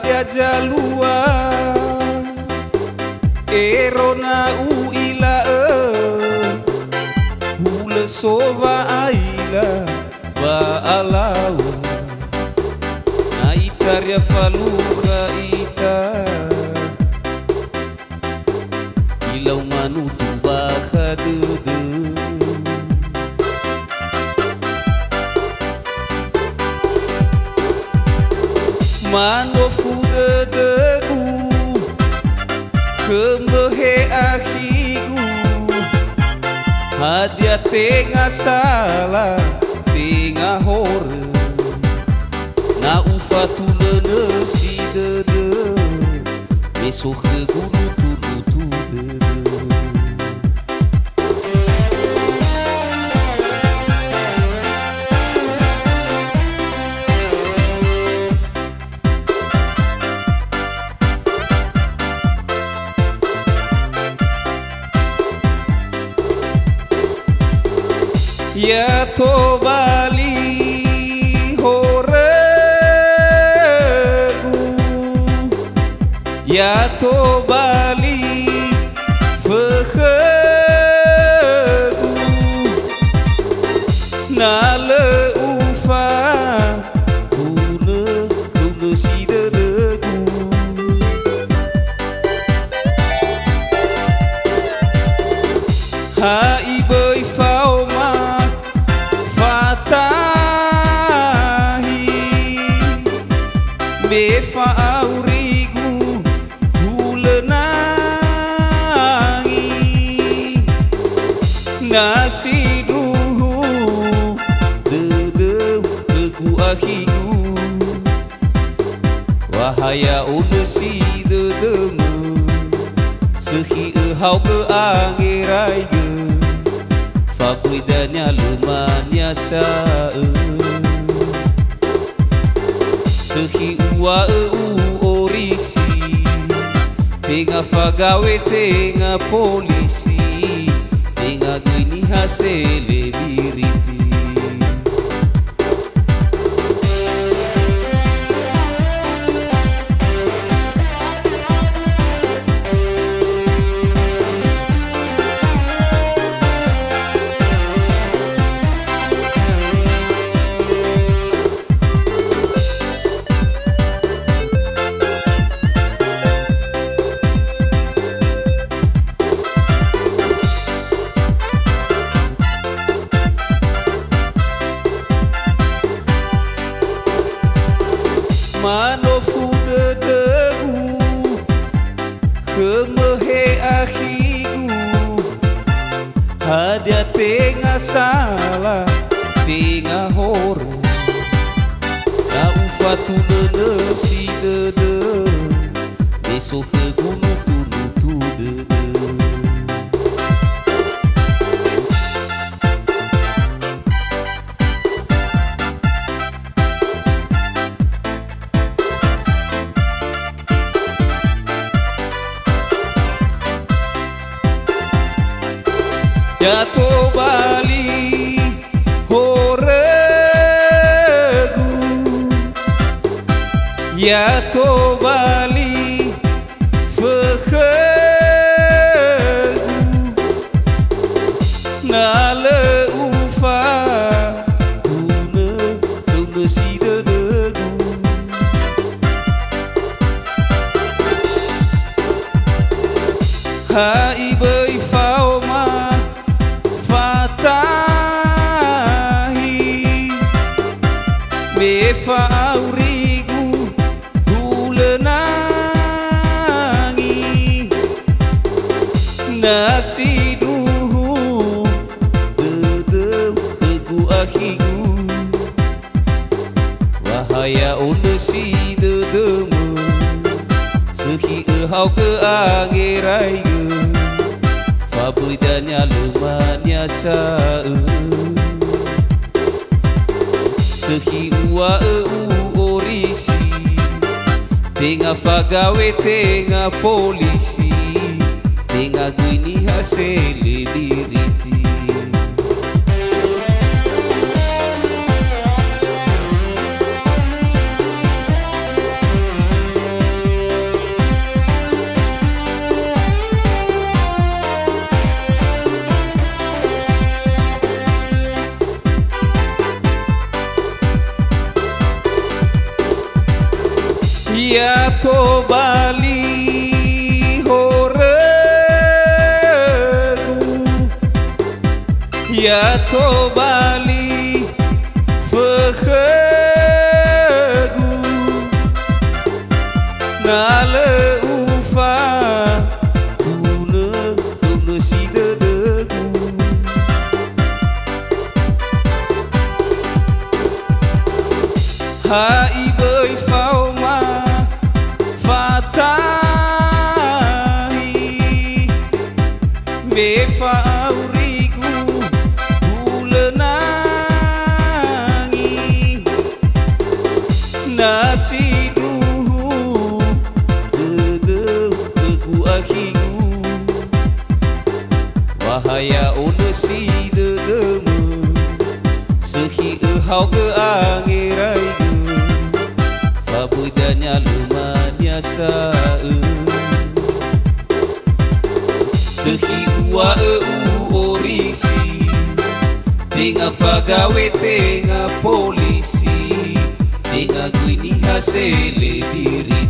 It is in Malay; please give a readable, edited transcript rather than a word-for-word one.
dia jalua erona uila hula sova aila ba alau na itaria faluka ita ilau manutu baka dede manofu dedeku kemehe akhiku hadia tengah salah tengah hore na ufatu lenesi dede besok ke guru tutu dede ya to bali horegu ya to bali fehegu na le ufa kune si dedegu ha iboi fauma befa aurigu hulenangi nasiduhu dedeu keku akhiku wahaya unesi dedemu sehi ehau ke angiraiga fabuidanya lumanya sae sehi ua orisi tengah fagawe tengah polisi tengah gini hasele biriti manofu dedeku kemehe akhiku hadia tengah salah tengah hore na ufatu nenesi dede besok ke gunung tunutu dede jatuh bali horegu jatuh bali fehegu nale ufa kune si dedegu hai bei fauma befa aurigu hulenangi nasiduhu dedeu keku akhiku wahaya unesi dedemu sehi ehau ke angiraiga fabuidanya lumanya sae sehi ua orisi tengah fagawe tengah polisi tengah gini hasele diriti Ya to bali horegu, ya to bali fehegu, nale ufa kune si dedegu. Hai bơi phao ma fatahi me fauriku bulenangi nasiduhu dedegu ahiku wahaya onesi dedemu sehi ehau ke angirai budanya lumanya sae sehi ua orisi tenga pagawe tenga polisi tenga guini hasele diri